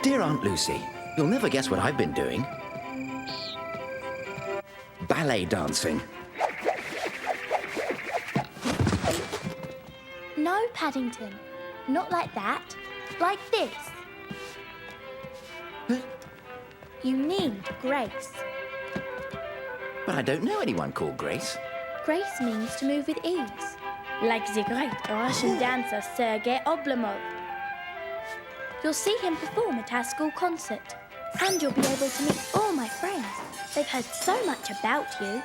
Dear Aunt Lucy, you'll never guess what I've been doing. Ballet dancing. No, Paddington. Not like that. Like this. Huh? You need Grace. But I don't know anyone called Grace. Grace means to move with ease. Like the great Russian dancer Sergei Oblomov. You'll see him perform at our school concert. And you'll be able to meet all my friends. They've heard so much about you.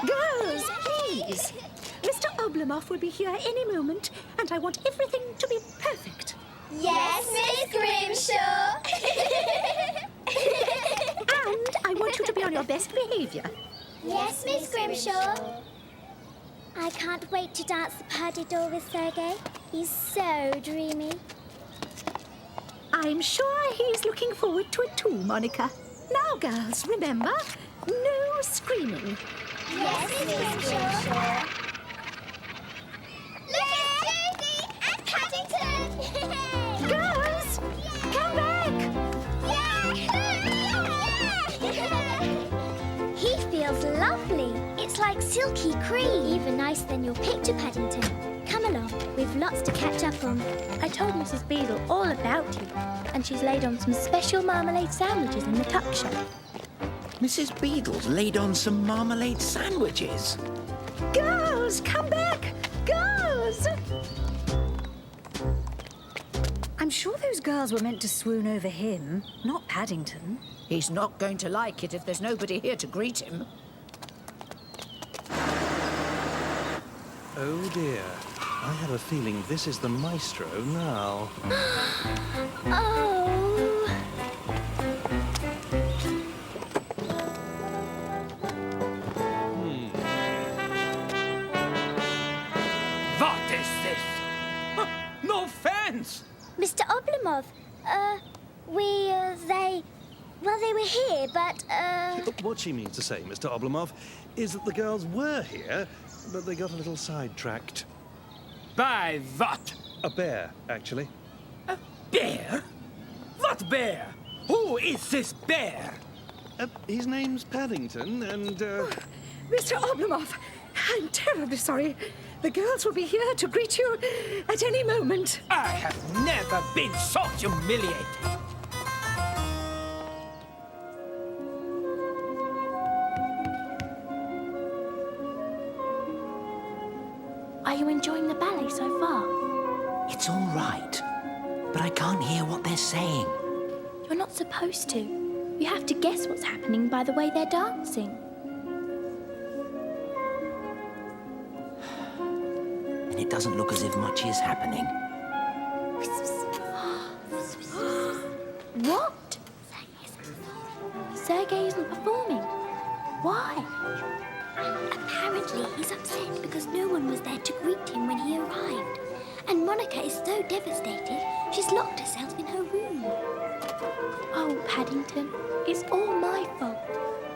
Girls, please. Mr. Oblomov will be here any moment, and I want everything to be perfect. Yes, Miss Grimshaw. And I want you to be on your best behaviour. Yes, Miss Grimshaw. I can't wait to dance the Paddington with Sergei. He's so dreamy. I'm sure he's looking forward to it too, Monica. Now, girls, remember, no screaming. Yes, Miss Grimshaw. Look at Susie and Paddington. Girls, come back. He feels lovely. It's like silky cream. Even nicer than your picture, Paddington. Come along, we've lots to catch up on. I told Mrs. Beadle all about you, and she's laid on some special marmalade sandwiches in the tuck shop. Mrs. Beadle's laid on some marmalade sandwiches. Girls, come back. Girls. I'm sure those girls were meant to swoon over him, not Paddington. He's not going to like it if there's nobody here to greet him. Oh dear. I have a feeling this is the maestro now. Oh! What is this? Huh, no fence! Mr. Oblomov, they were here, but, What she means to say, Mr. Oblomov, is that the girls were here, but they got a little sidetracked. By what? A bear, actually. A bear? What bear? Who is this bear? His name's Paddington, and, Mr. Oblomov, I'm terribly sorry. The girls will be here to greet you at any moment. I have never been so humiliated. Are you enjoying the ballet so far? It's all right, but I can't hear what they're saying. You're not supposed to. You have to guess what's happening by the way they're dancing. And it doesn't look as if much is happening. What? Sergei isn't performing. Why? apparently he's upset because no one was there to greet him when he arrived. And Monica is so devastated, she's locked herself in her room. Oh, Paddington, it's all my fault.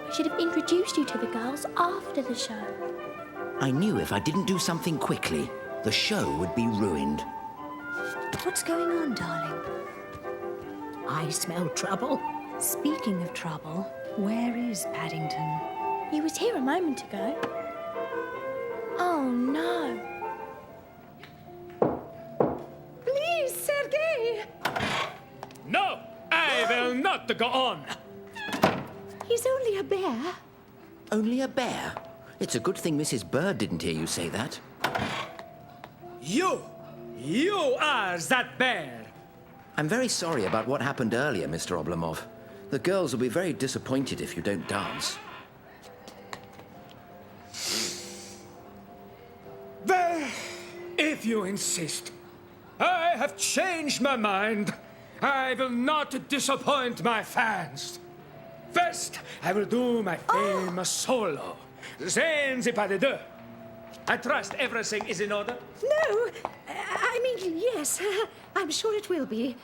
I should have introduced you to the girls after the show. I knew if I didn't do something quickly, the show would be ruined. What's going on, darling? I smell trouble. Speaking of trouble, where is Paddington? He was here a moment ago. Oh, no. Please, Sergei! No, I will not go on. He's only a bear. Only a bear? It's a good thing Mrs. Bird didn't hear you say that. You are that bear. I'm very sorry about what happened earlier, Mr. Oblomov. The girls will be very disappointed if you don't dance. Well, if you insist, I have changed my mind. I will not disappoint my fans. First, I will do my famous solo. Then the pas de deux. I trust everything is in order. No, I mean, yes, I'm sure it will be.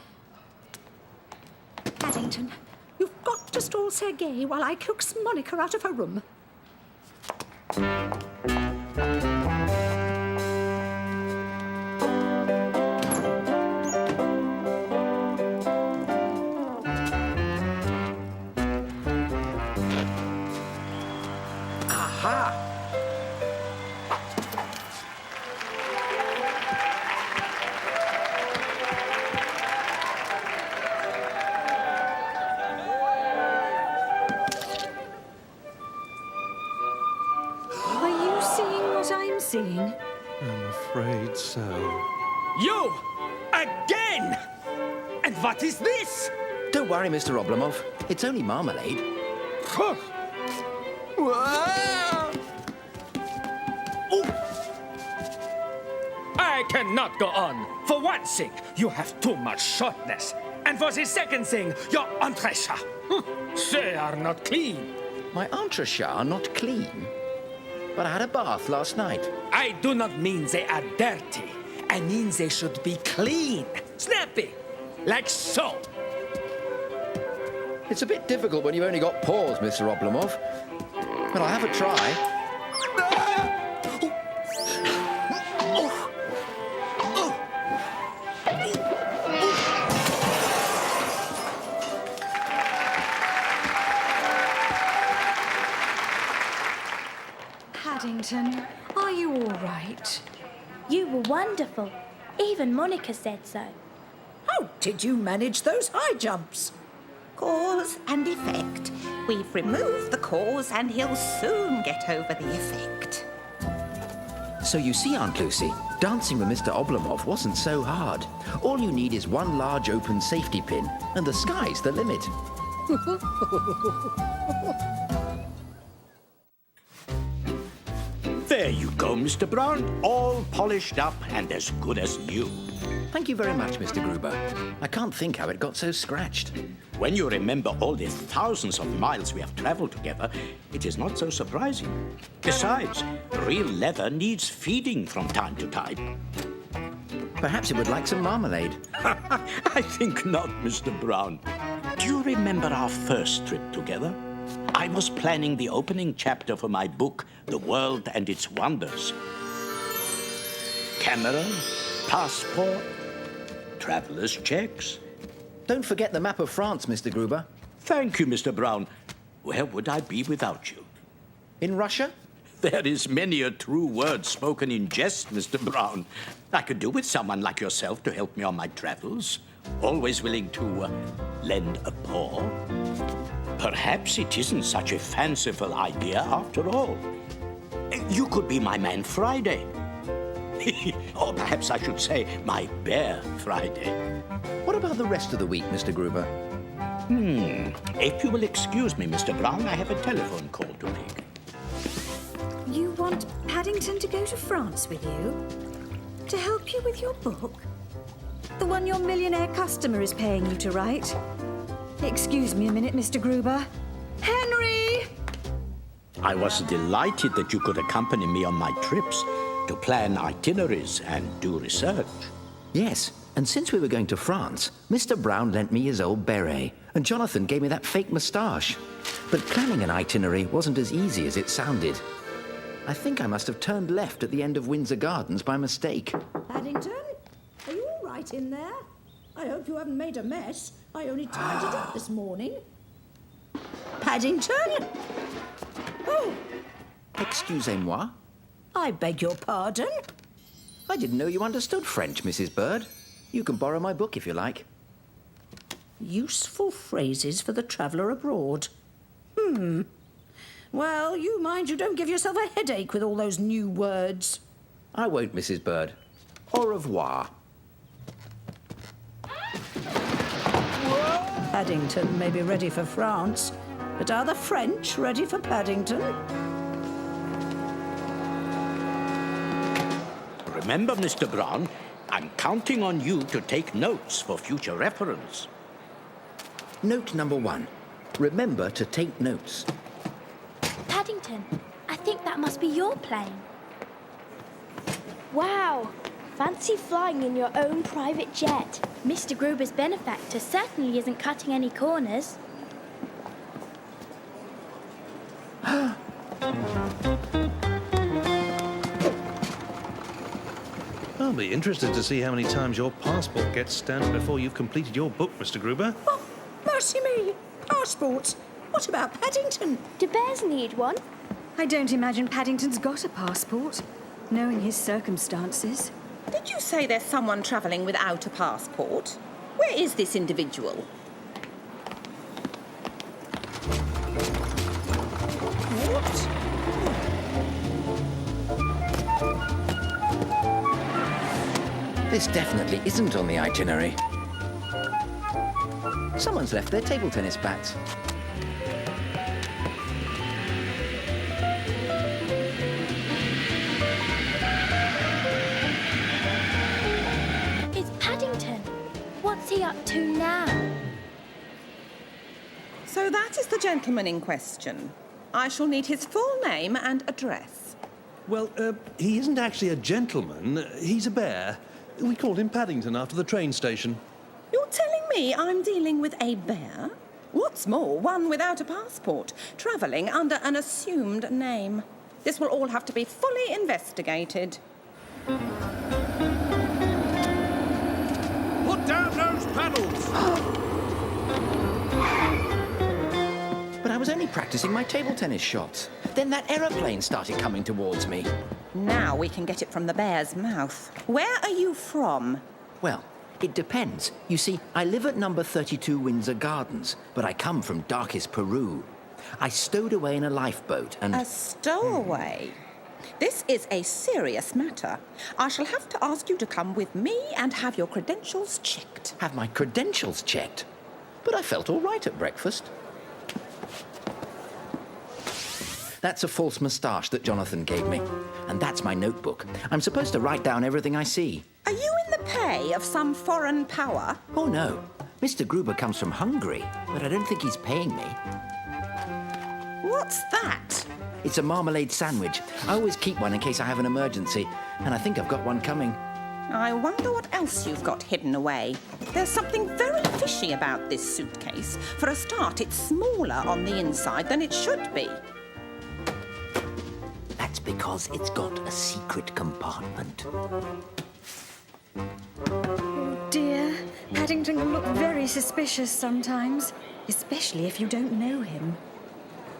Paddington, you've got to stall Sergei while I coax Monica out of her room. Aha! Are you seeing what I'm seeing? I'm afraid so. You! Again! And what is this? Don't worry, Mr. Oblomov. It's only marmalade. Huh. I cannot go on. For one thing, you have too much shortness. And for the second thing, your entrechat. They are not clean. My entrechat are not clean. But I had a bath last night. I do not mean they are dirty. I mean they should be clean, snappy, like so. It's a bit difficult when you've only got paws, Mr. Oblomov. But I'll have a try. Paddington, are you all right? You were wonderful. Even Monica said so. How did you manage those high jumps? Cause and effect. We've removed the cause and he'll soon get over the effect. So you see, Aunt Lucy, dancing with Mr. Oblomov wasn't so hard. All you need is one large open safety pin, and the sky's the limit. There you go, Mr. Brown. All polished up and as good as new. Thank you very much, Mr. Gruber. I can't think how it got so scratched. When you remember all the thousands of miles we have traveled together, it is not so surprising. Besides, real leather needs feeding from time to time. Perhaps it would like some marmalade. I think not, Mr. Brown. Do you remember our first trip together? I was planning the opening chapter for my book, The World and Its Wonders. Camera, passport, traveler's checks. Don't forget the map of France, Mr. Gruber. Thank you, Mr. Brown. Where would I be without you? In Russia? There is many a true word spoken in jest, Mr. Brown. I could do with someone like yourself to help me on my travels. Always willing to lend a paw. Perhaps it isn't such a fanciful idea after all. You could be my man Friday. Or perhaps I should say my bear Friday. What about the rest of the week, Mr. Gruber? If you will excuse me, Mr. Brown, I have a telephone call to make. You want Paddington to go to France with you? To help you with your book? The one your millionaire customer is paying you to write? Excuse me a minute, Mr. Gruber. Henry! I was delighted that you could accompany me on my trips to plan itineraries and do research. Yes, and since we were going to France, Mr. Brown lent me his old beret, and Jonathan gave me that fake moustache. But planning an itinerary wasn't as easy as it sounded. I think I must have turned left at the end of Windsor Gardens by mistake. Paddington, are you all right in there? I hope you haven't made a mess. I only tidied up this morning. Paddington? Oh, Excusez-moi. I beg your pardon. I didn't know you understood French, Mrs. Bird. You can borrow my book if you like. Useful phrases for the traveller abroad. Well, you mind you don't give yourself a headache with all those new words. I won't, Mrs. Bird. Au revoir. Paddington may be ready for France, but are the French ready for Paddington? Remember, Mr. Brown, I'm counting on you to take notes for future reference. Note number 1. Remember to take notes. Paddington, I think that must be your plane. Wow! Fancy flying in your own private jet. Mr. Gruber's benefactor certainly isn't cutting any corners. I'll be interested to see how many times your passport gets stamped before you've completed your book, Mr. Gruber. Oh, mercy me! Passports! What about Paddington? Do bears need one? I don't imagine Paddington's got a passport, knowing his circumstances. Did you say there's someone travelling without a passport? Where is this individual? What? This definitely isn't on the itinerary. Someone's left their table tennis bats. It's Paddington. What's he up to now? So that is the gentleman in question. I shall need his full name and address. Well, he isn't actually a gentleman. He's a bear. We called him Paddington after the train station. You're telling me I'm dealing with a bear? What's more, one without a passport, travelling under an assumed name. This will all have to be fully investigated. Put down those paddles! But I was only practicing my table tennis shots. Then that aeroplane started coming towards me. Now we can get it from the bear's mouth. Where are you from? Well, it depends. You see, I live at number 32 Windsor Gardens, but I come from darkest Peru. I stowed away in a lifeboat and... A stowaway? This is a serious matter. I shall have to ask you to come with me and have your credentials checked. Have my credentials checked? But I felt all right at breakfast. That's a false moustache that Jonathan gave me. And that's my notebook. I'm supposed to write down everything I see. Are you in the pay of some foreign power? Oh, no. Mr. Gruber comes from Hungary, but I don't think he's paying me. What's that? It's a marmalade sandwich. I always keep one in case I have an emergency, and I think I've got one coming. I wonder what else you've got hidden away. There's something very fishy about this suitcase. For a start, it's smaller on the inside than it should be. That's because it's got a secret compartment. Oh dear, Paddington can look very suspicious sometimes, especially if you don't know him.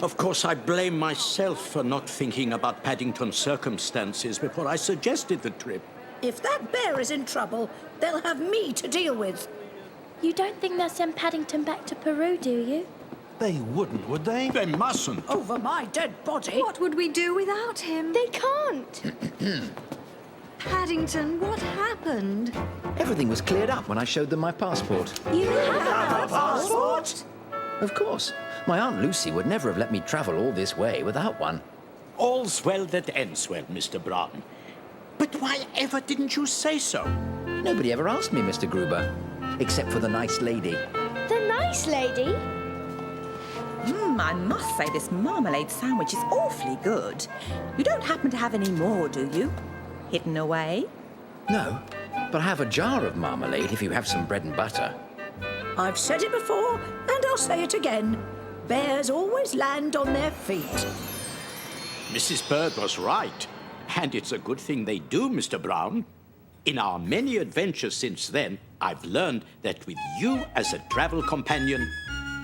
Of course, I blame myself for not thinking about Paddington's circumstances before I suggested the trip. If that bear is in trouble, they'll have me to deal with. You don't think they'll send Paddington back to Peru, do you? They wouldn't, would they? They mustn't. Over my dead body. What would we do without him? They can't. Paddington, what happened? Everything was cleared up when I showed them my passport. You have a passport? Of course. My Aunt Lucy would never have let me travel all this way without one. All's well that ends well, Mr. Brown. But why ever didn't you say so? Nobody ever asked me, Mr. Gruber, except for the nice lady. The nice lady? I must say this marmalade sandwich is awfully good. You don't happen to have any more, do you? Hidden away? No, but I have a jar of marmalade if you have some bread and butter. I've said it before, and I'll say it again. Bears always land on their feet. Mrs. Bird was right. And it's a good thing they do, Mr. Brown. In our many adventures since then, I've learned that with you as a travel companion,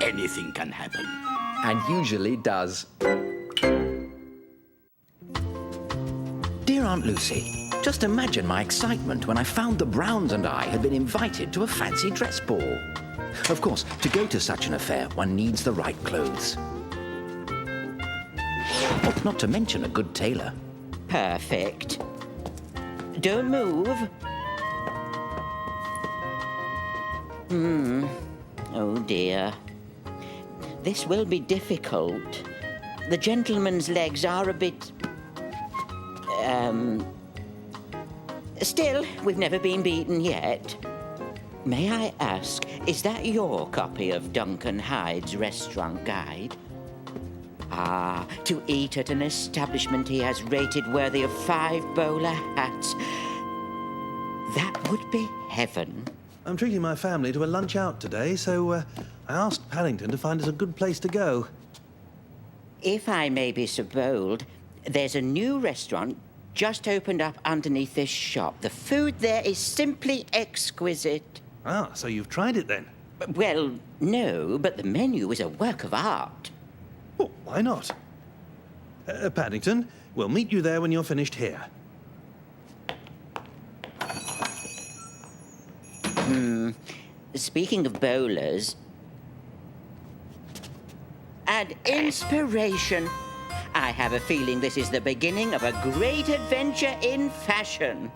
anything can happen. And usually does. Dear Aunt Lucy, just imagine my excitement when I found the Browns and I had been invited to a fancy dress ball. Of course, to go to such an affair, one needs the right clothes. Oh, not to mention a good tailor. Perfect. Don't move. Oh dear. This will be difficult. The gentleman's legs are a bit... Still, we've never been beaten yet. May I ask, is that your copy of Duncan Hyde's restaurant guide? Ah, to eat at an establishment he has rated worthy of 5 bowler hats. That would be heaven. I'm treating my family to a lunch out today, so I asked Paddington to find us a good place to go. If I may be so bold, there's a new restaurant just opened up underneath this shop. The food there is simply exquisite. Ah, so you've tried it then? Well, no, but the menu is a work of art. Well, why not? Paddington, we'll meet you there when you're finished here. Speaking of bowlers... and inspiration. I have a feeling this is the beginning of a great adventure in fashion.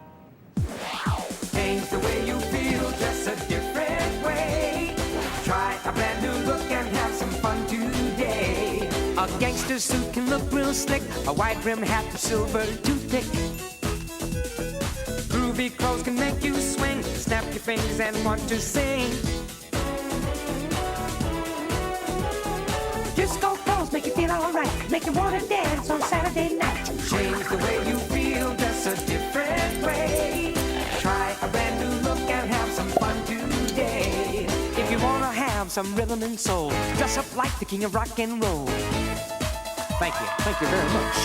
Change the way you feel, dress a different way. Try a brand new look and have some fun today. A gangster suit can look real slick, a wide brim hat with silver toothpick. Groovy clothes can make you swing, snap your fingers and want to sing. Disco clothes make you feel alright, make you want to dance on Saturday night. Change the way you feel, dress a different way. Try a brand new look and have some fun today. If you want to have some rhythm and soul, dress up like the king of rock and roll. Thank you very much.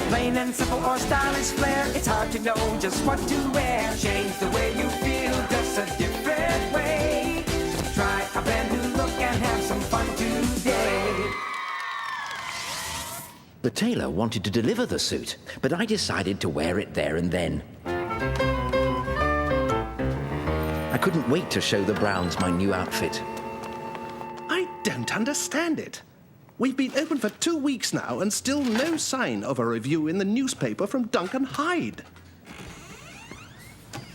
Plain and simple or stylish flair, it's hard to know just what to wear. Change the way you feel, dress a different way. Try a brand new look and have some fun today. The tailor wanted to deliver the suit, but I decided to wear it there and then. I couldn't wait to show the Browns my new outfit. I don't understand it. We've been open for 2 weeks now and still no sign of a review in the newspaper from Duncan Hyde.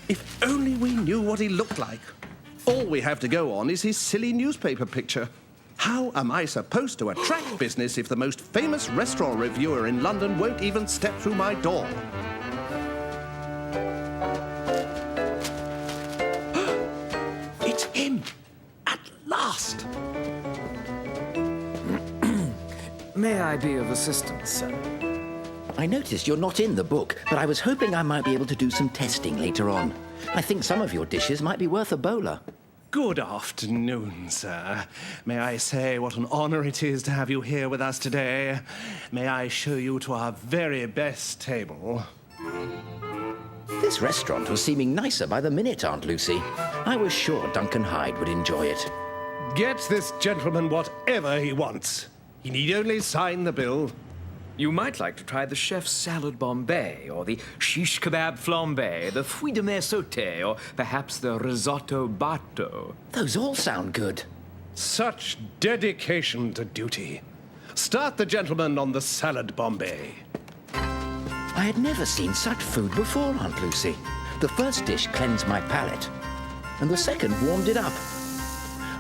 If only we knew what he looked like. All we have to go on is his silly newspaper picture. How am I supposed to attract business if the most famous restaurant reviewer in London won't even step through my door? It's him! At last! May I be of assistance, sir? I noticed you're not in the book, but I was hoping I might be able to do some testing later on. I think some of your dishes might be worth a bowler. Good afternoon, sir. May I say what an honor it is to have you here with us today? May I show you to our very best table? This restaurant was seeming nicer by the minute, Aunt Lucy. I was sure Duncan Hyde would enjoy it. Get this gentleman whatever he wants. He need only sign the bill. You might like to try the chef's salad Bombay, or the shish kebab flambé, the fruits de mer sauté, or perhaps the risotto batto. Those all sound good. Such dedication to duty. Start the gentleman on the salad Bombay. I had never seen such food before, Aunt Lucy. The first dish cleansed my palate, and the second warmed it up.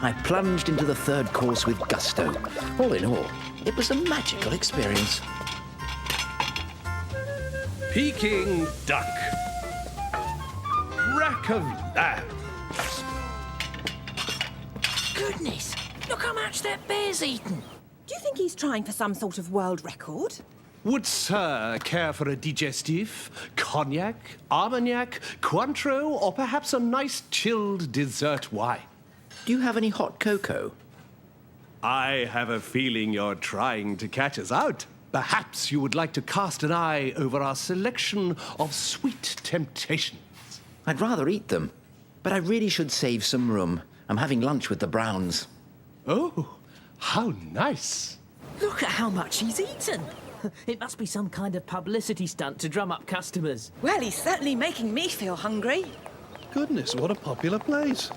I plunged into the third course with gusto. All in all, it was a magical experience. Peking duck. Rack of lamb. Goodness, look how much that bear's eaten. Do you think he's trying for some sort of world record? Would sir care for a digestif, cognac, armagnac, Cointreau, or perhaps a nice chilled dessert wine? Do you have any hot cocoa? I have a feeling you're trying to catch us out. Perhaps you would like to cast an eye over our selection of sweet temptations. I'd rather eat them, but I really should save some room. I'm having lunch with the Browns. Oh, how nice. Look at how much he's eaten. It must be some kind of publicity stunt to drum up customers. Well, he's certainly making me feel hungry. Goodness, what a popular place.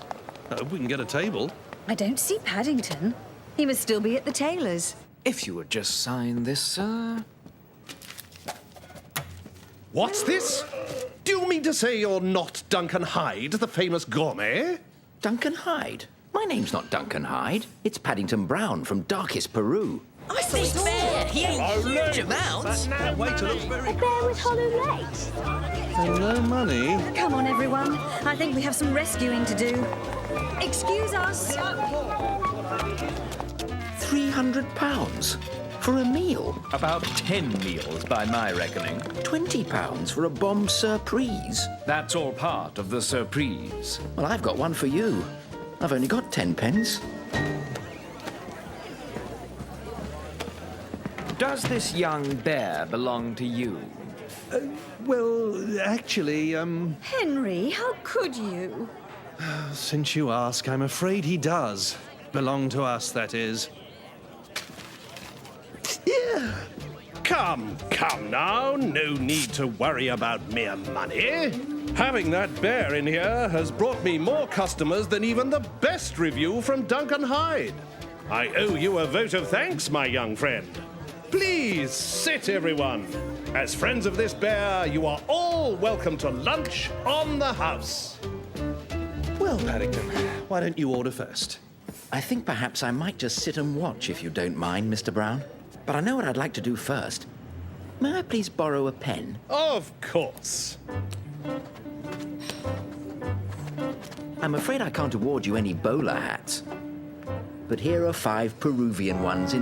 I hope we can get a table. I don't see Paddington. He must still be at the tailor's. If you would just sign this, sir. What's this? Do you mean to say you're not Duncan Hyde, the famous gourmet? Duncan Hyde? My name's not Duncan Hyde. It's Paddington Brown from darkest Peru. I saw this bear. He ate huge amounts. A bear with hollow legs. And no money. Come on, everyone. I think we have some rescuing to do. Excuse us. £300 for a meal? About 10 meals by my reckoning. £20 for a bombe surprise? That's all part of the surprise. Well, I've got one for you. I've only got 10 pence. Does this young bear belong to you? Well, actually, Henry, how could you? since you ask, I'm afraid he does. Belong to us, that is. Yeah, Come now. No need to worry about mere money. Having that bear in here has brought me more customers than even the best review from Duncan Hyde. I owe you a vote of thanks, my young friend. Please sit, everyone. As friends of this bear, you are all welcome to lunch on the house. Well, Paddington, why don't you order first? I think perhaps I might just sit and watch, if you don't mind, Mr. Brown. But I know what I'd like to do first. May I please borrow a pen? Of course. I'm afraid I can't award you any bowler hats. But here are 5 Peruvian ones in